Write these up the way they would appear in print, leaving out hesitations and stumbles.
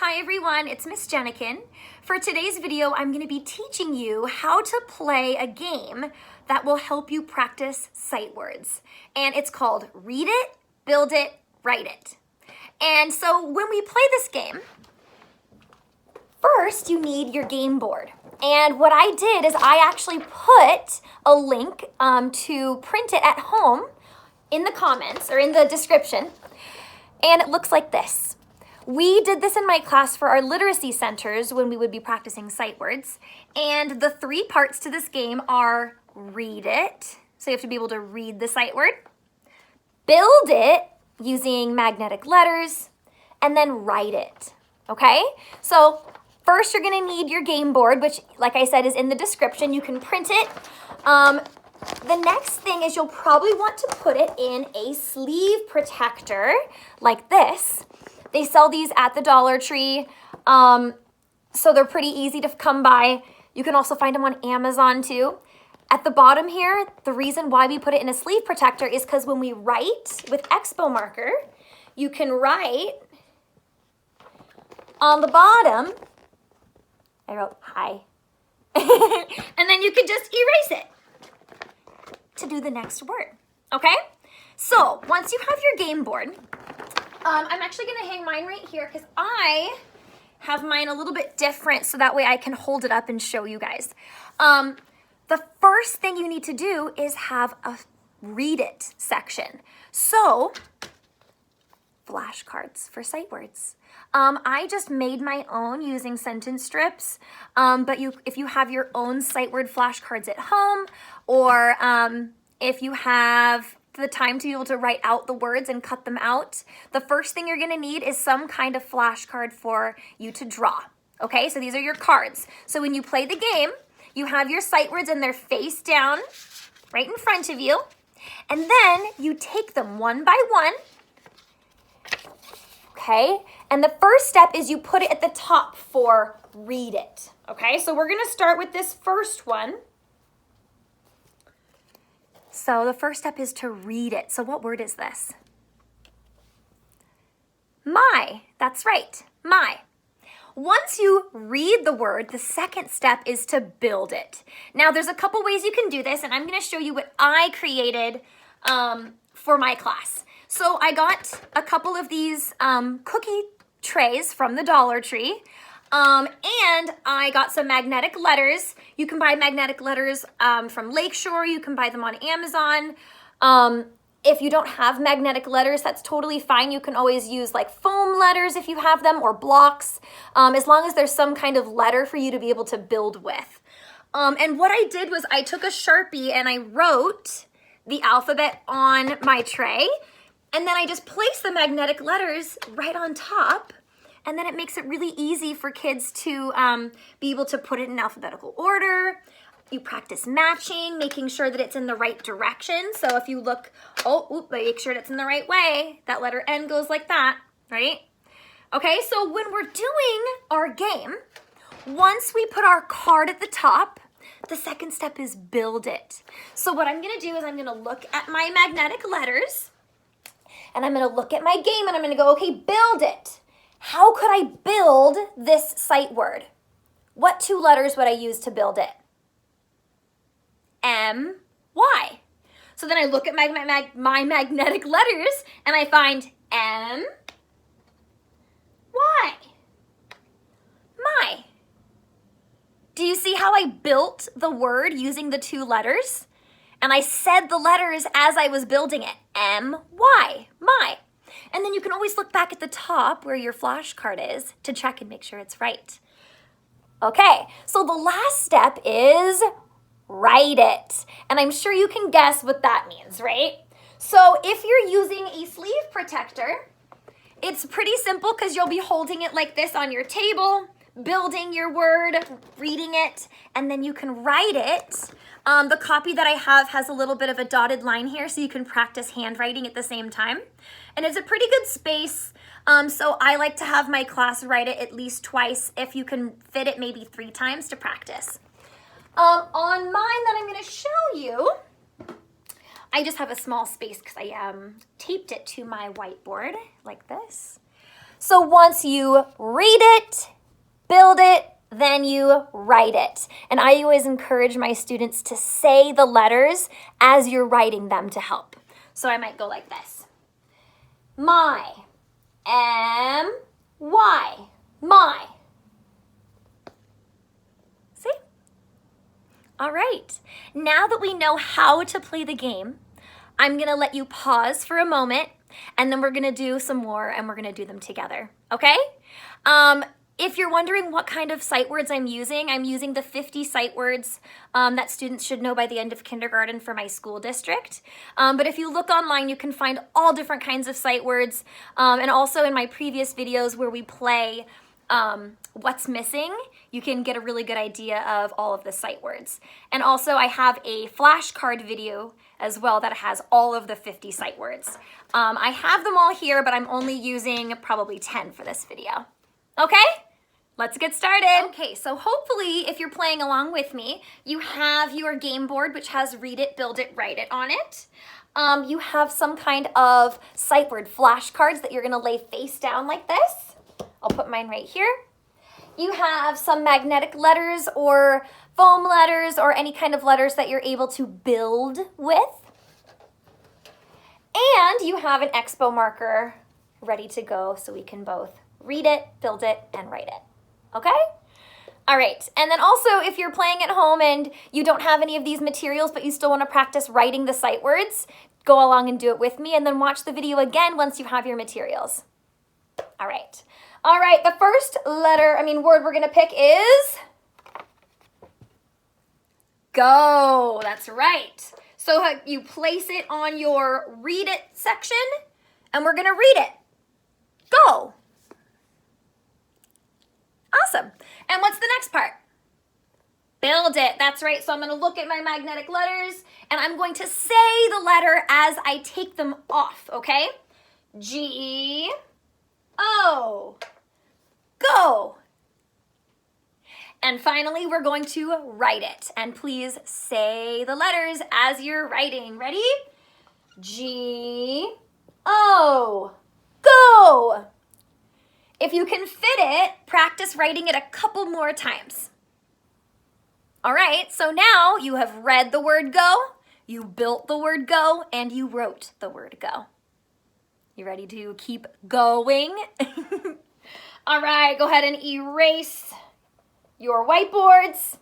Hi everyone, it's Miss Jenichen. For today's video, I'm going to be teaching you how to play a game that will help you practice sight words. And it's called Read It, Build It, Write It. And so when we play this game, first you need your game board. And what I did is I actually put a link to print it at home in the comments or in the description. And it looks like this. We did this in my class for our literacy centers when we would be practicing sight words. And the three parts to this game are read it, so you have to be able to read the sight word, build it using magnetic letters, and then write it, okay? So first you're gonna need your game board, which like I said is in the description. You can print it. The next thing is you'll probably want to put it in a sleeve protector like this. They sell these at the Dollar Tree, so they're pretty easy to come by. You can also find them on Amazon too. At the bottom here, the reason why we put it in a sleeve protector is because when we write with Expo marker, you can write on the bottom, I wrote hi, and then you can just erase it to do the next word, okay? So once you have your game board, I'm actually gonna hang mine right here because I have mine a little bit different so that way I can hold it up and show you guys. The first thing you need to do is have a read it section. So, flashcards for sight words. I just made my own using sentence strips, but if you have your own sight word flashcards at home, or if you have the time to be able to write out the words and cut them out, the first thing you're gonna need is some kind of flashcard for you to draw. Okay, so these are your cards. So when you play the game, you have your sight words and they're face down right in front of you. And then you take them one by one. Okay, and the first step is you put it at the top for read it. Okay, so we're gonna start with this first one. So the first step is to read it. So what word is this? My, that's right, my. Once you read the word, the second step is to build it. Now there's a couple ways you can do this, and I'm gonna show you what I created for my class. So I got a couple of these cookie trays from the Dollar Tree. And I got some magnetic letters. You can buy magnetic letters from Lakeshore. You can buy them on Amazon. If you don't have magnetic letters, that's totally fine. You can always use like foam letters if you have them, or blocks, as long as there's some kind of letter for you to be able to build with. And what I did was I took a Sharpie and I wrote the alphabet on my tray, and then I just placed the magnetic letters right on top. And then it makes it really easy for kids to be able to put it in alphabetical order. You practice matching, making sure that it's in the right direction. So if you look, make sure it's in the right way. That letter N goes like that, right? Okay, so when we're doing our game, once we put our card at the top, the second step is build it. So what I'm gonna do is I'm gonna look at my magnetic letters, and I'm gonna look at my game, and I'm gonna go, okay, build it. How could I build this sight word? What two letters would I use to build it? M, Y. So then I look at my magnetic letters and I find M, Y. My. Do you see how I built the word using the two letters? And I said the letters as I was building it. M, Y, my. And then you can always look back at the top where your flashcard is to check and make sure it's right. Okay, so the last step is write it. And I'm sure you can guess what that means, right? So if you're using a sleeve protector, it's pretty simple because you'll be holding it like this on your table, building your word, reading it, and then you can write it. The copy that I have has a little bit of a dotted line here so you can practice handwriting at the same time. And it's a pretty good space, so I like to have my class write it at least twice. If you can fit it, maybe 3 times to practice. On mine that I'm gonna show you, I just have a small space because I taped it to my whiteboard like this. So once you read it, build it, then you write it. And I always encourage my students to say the letters as you're writing them to help. So I might go like this. My, M-Y, my. See? All right. Now that we know how to play the game, I'm gonna let you pause for a moment, and then we're gonna do some more, and we're gonna do them together, okay? If you're wondering what kind of sight words I'm using the 50 sight words that students should know by the end of kindergarten for my school district. But if you look online, you can find all different kinds of sight words. And also in my previous videos where we play what's missing, you can get a really good idea of all of the sight words. And also I have a flashcard video as well that has all of the 50 sight words. I have them all here, but I'm only using probably 10 for this video. Okay? Let's get started. Okay, so hopefully if you're playing along with me, you have your game board, which has read it, build it, write it on it. You have some kind of sight word flashcards that you're gonna lay face down like this. I'll put mine right here. You have some magnetic letters or foam letters or any kind of letters that you're able to build with. And you have an Expo marker ready to go so we can both read it, build it, and write it. Okay? All right. And then also, if you're playing at home and you don't have any of these materials, but you still want to practice writing the sight words, go along and do it with me, and then watch the video again once you have your materials. All right. All right. The first word we're going to pick is go. That's right. So you place it on your read it section, and we're going to read it. Go. Awesome. And what's the next part? Build it. That's right. So I'm going to look at my magnetic letters, and I'm going to say the letter as I take them off, okay? G-O. Go. And finally, we're going to write it. And please say the letters as you're writing. Ready? G-O. Go. If you can fit it, practice writing it a couple more times. All right, so now you have read the word go, you built the word go, and you wrote the word go. You ready to keep going? All right, go ahead and erase your whiteboards.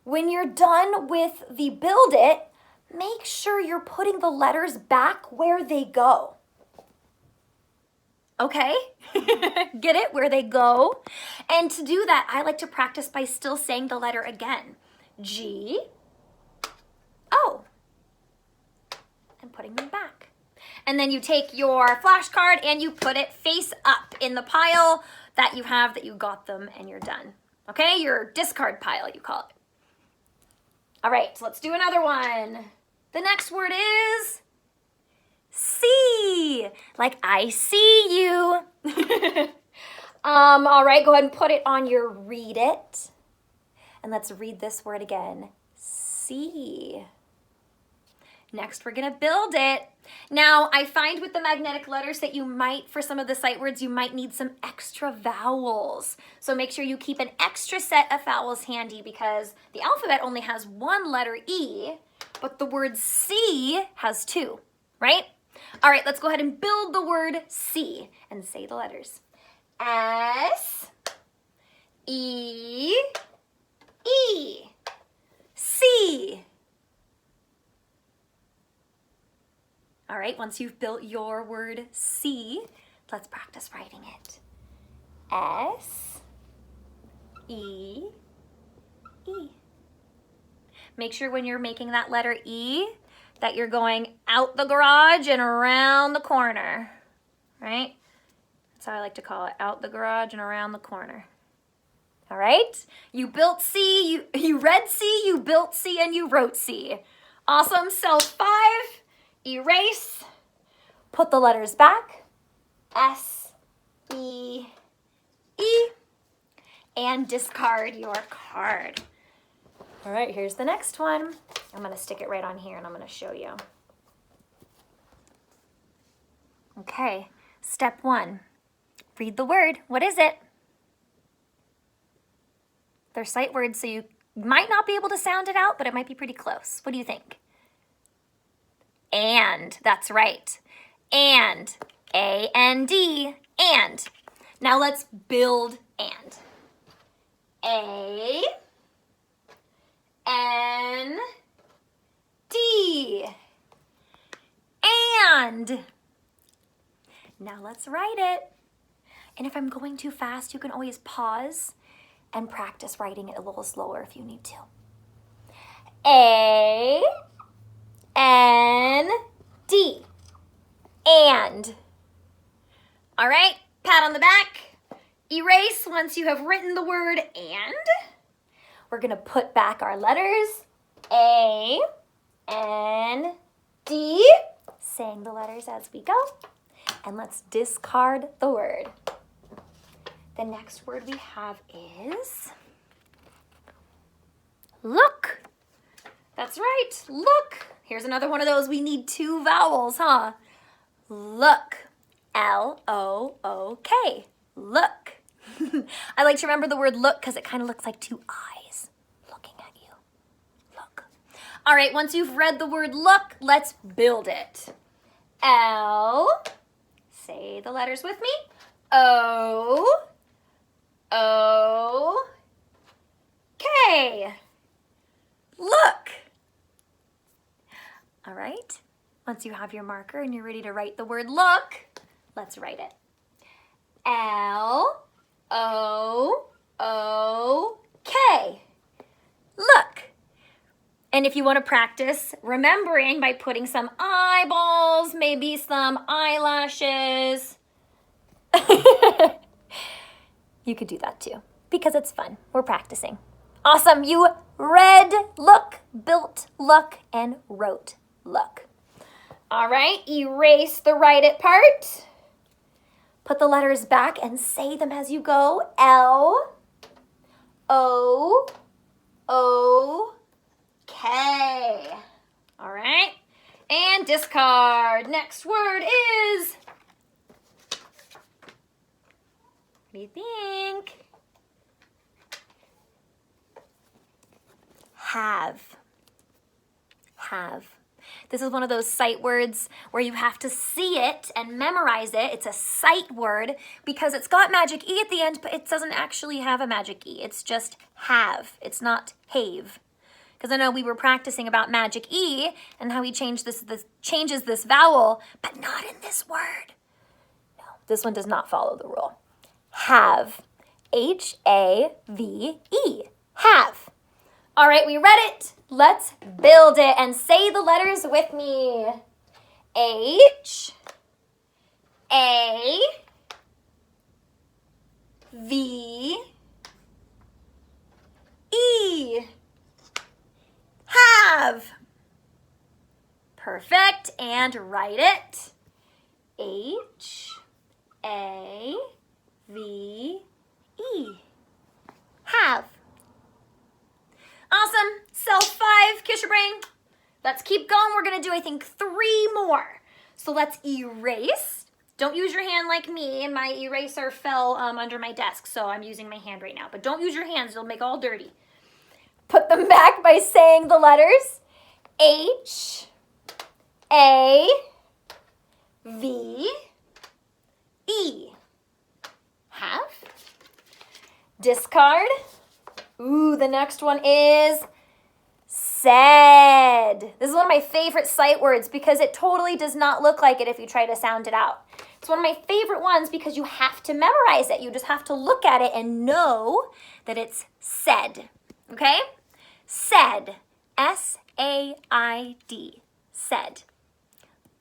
When you're done with the build it, make sure you're putting the letters back where they go. Okay? Get it? Where they go. And to do that, I like to practice by still saying the letter again. G, O. And putting them back. And then you take your flashcard and you put it face up in the pile that you have that you got them and you're done. Okay? Your discard pile, you call it. All right, so let's do another one. The next word is see, like I see you. All right, go ahead and put it on your read it. And let's read this word again, see. Next, we're gonna build it. Now, I find with the magnetic letters that you might, for some of the sight words, you might need some extra vowels. So make sure you keep an extra set of vowels handy because the alphabet only has one letter E, but the word see has two, right? All right, let's go ahead and build the word see and say the letters. S, E, E, see. All right, once you've built your word see, let's practice writing it. S, E, E. Make sure when you're making that letter E that you're going out the garage and around the corner, right? That's how I like to call it, out the garage and around the corner. All right? You built C, you read C, you built C, and you wrote C. Awesome. Cell 5, erase, put the letters back, S, E, E, and discard your card. All right, here's the next one. I'm going to stick it right on here and I'm going to show you. Okay, step 1, Read the word. What is it? They're sight words, so you might not be able to sound it out, but it might be pretty close. What do you think? And. That's right. And. A-N-D. And. Now let's build and. A. N. D. And. Now let's write it. And if I'm going too fast, you can always pause and practice writing it a little slower if you need to. A. N. D. And. All right, pat on the back. Erase once you have written the word and. We're gonna put back our letters. A, N, D. Saying the letters as we go. And let's discard the word. The next word we have is look. That's right, look. Here's another one of those, we need two vowels, huh? Look, L-O-O-K, look. I like to remember the word look because it kind of looks like two eyes looking at you. Look. All right, once you've read the word look, let's build it. L, say the letters with me. O, O, K. Look. All right. Once you have your marker and you're ready to write the word look, let's write it. L, O, O, K. Look. And if you want to practice remembering by putting some eyeballs, maybe some eyelashes, you could do that too because it's fun. We're practicing. Awesome. You read look, built look, and wrote look. All right. Erase the write it part. Put the letters back and say them as you go. L, O, O, K. All right. And discard. Next word is, what do you think? Have. Have. This is one of those sight words where you have to see it and memorize it. It's a sight word because it's got magic E at the end, but it doesn't actually have a magic E. It's just have. It's not have. Because I know we were practicing about magic E and how he changes this vowel, but not in this word. No, this one does not follow the rule. Have. H-A-V-E. Have. All right, we read it. Let's build it and say the letters with me. H, A, V, E. Have. Perfect. And write it. H, A, V, E. Have. Awesome. Self 5, kiss your brain. Let's keep going. We're going to do, I think, 3 more. So let's erase. Don't use your hand like me. And my eraser fell under my desk, so I'm using my hand right now. But don't use your hands. You'll make all dirty. Put them back by saying the letters. H, A, V, E. Have. Discard. Ooh, the next one is said. This is one of my favorite sight words because it totally does not look like it if you try to sound it out. It's one of my favorite ones because you have to memorize it. You just have to look at it and know that it's said. Okay? Said. S-A-I-D. Said.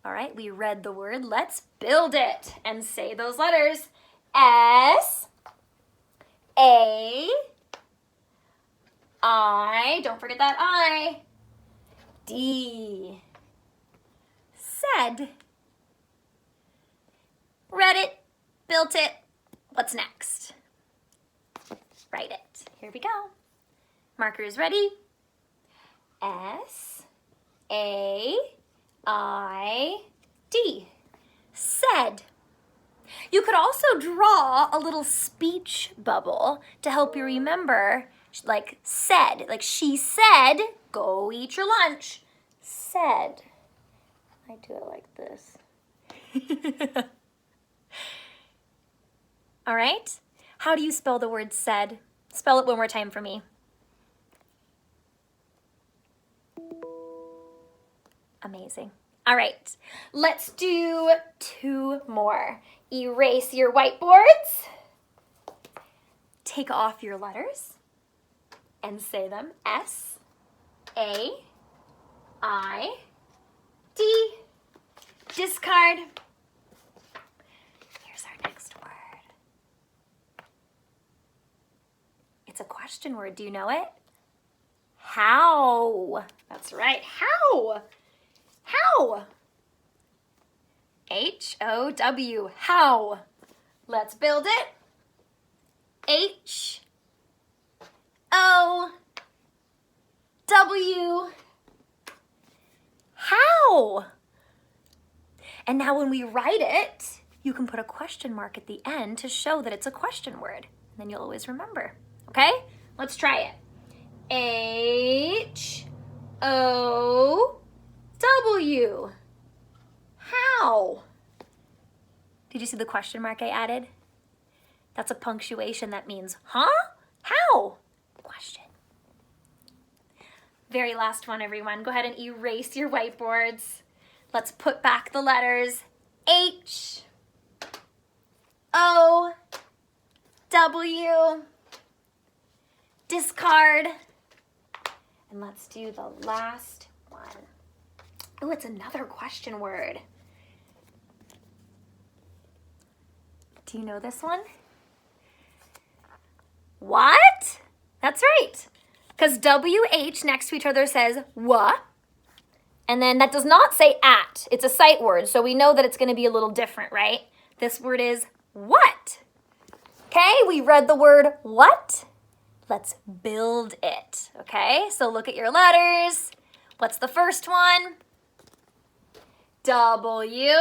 All right, we read the word. Let's build it and say those letters. S, A, I, don't forget that I, D. Said. Read it, built it. What's next? Write it. Here we go. Marker is ready. S, A, I, D. Said. You could also draw a little speech bubble to help you remember, like said, like she said, go eat your lunch. Said. I do it like this. All right. How do you spell the word said? Spell it one more time for me. Amazing. All right, let's do 2 more. Erase your whiteboards. Take off your letters and say them. S-A-I-D. Discard. Here's our next word. It's a question word. Do you know it? How. That's right. How. How? H-O-W. How. Let's build it. H-O-W. How. And now when we write it, you can put a question mark at the end to show that it's a question word. And then you'll always remember. Okay? Let's try it. H-O-W. How? Did you see the question mark I added? That's a punctuation that means, huh? How? Question. Very last one, everyone. Go ahead and erase your whiteboards. Let's put back the letters. H-O-W. Discard. And let's do the last one. Oh, it's another question word. Do you know this one? What? That's right. Because WH next to each other says what. And then that does not say at. It's a sight word, so we know that it's going to be a little different, right? This word is what. Okay, we read the word what. Let's build it, okay? So look at your letters. What's the first one? W,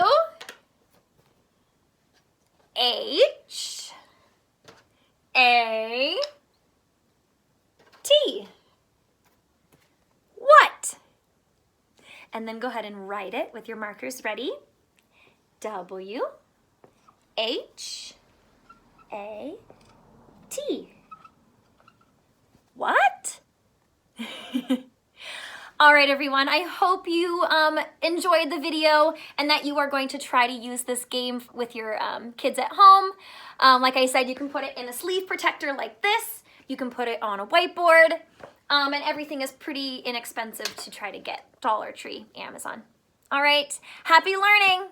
H, A, T. What? And then go ahead and write it with your markers ready. W, H, A, T. What? All right, everyone, I hope you enjoyed the video and that you are going to try to use this game with your kids at home. Like I said, you can put it in a sleeve protector like this. You can put it on a whiteboard, and everything is pretty inexpensive to try to get. Dollar Tree, Amazon. All right, happy learning.